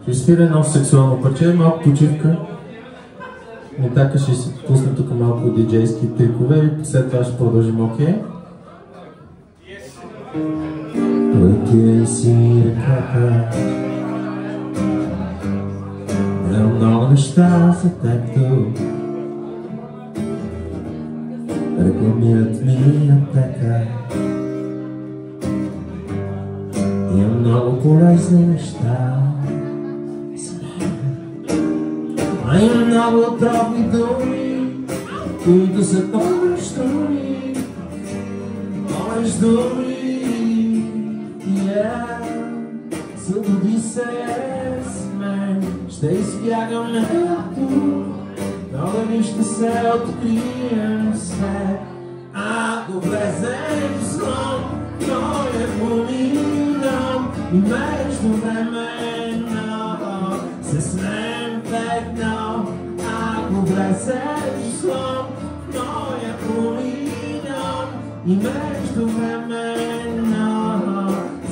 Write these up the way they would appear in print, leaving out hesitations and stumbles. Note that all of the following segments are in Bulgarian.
Ще свира едно сексуално парче, малко почивка. И така ще си пуснем тук малко диджейски трикове и след това ще продължим, окей? Пръкай си ръката, да много неща за теб тук. Рекламират ми аптека, има много полезни неща. А има много отровни думи, които са помощ думи, помощ думи. Събуди се с мен, ще избягаме тук, но дали ще се открием след. Ако влезем в сон, но е поминам и междувременно се снем ведно. Ако влезем в сон, но е поминам и междувременно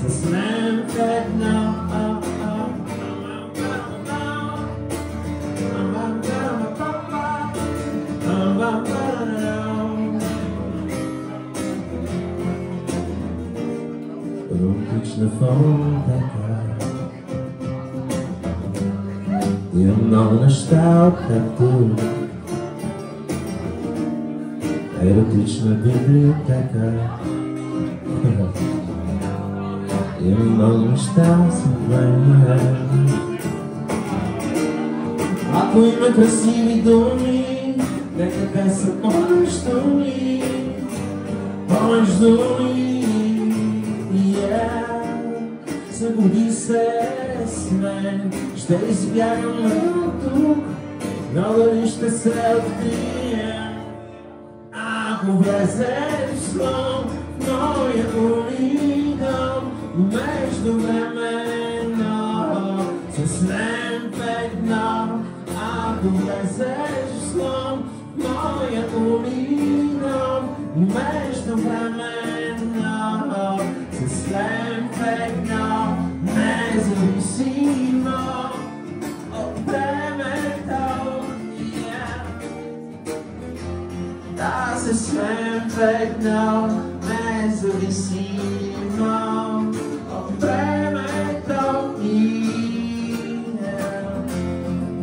се снем ведно. Романтична фонтека, има много неща от теб тук. Еротична библиотека, има много неща за мен. Ако има красиви думи, нека те са помощ думи, помощ думи. Събуди се с мен, ще избягаме тук, но дали ще се открием. Ако влезем в сон, но я поминам междувременно се снем ведно. Ако влезеш в сон, но я поминам междувременно се снем ведно. Независимо от времето, да се снем ведно. Независимо от времето,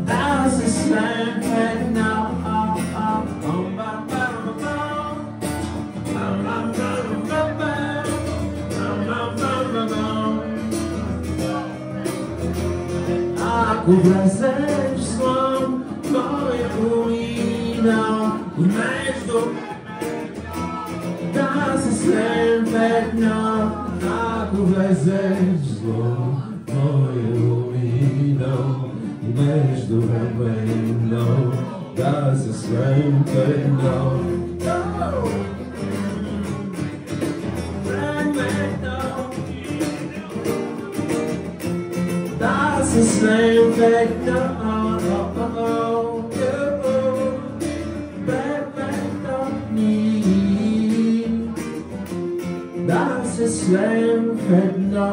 да се снем ведно. Ако влезеш в сон, моя поминал и между да се снем ведно. Ако влезеш в сон, моя поминал и междувременно да се снем ведно. Se снем ведно, ведно ни, да се снем ведно.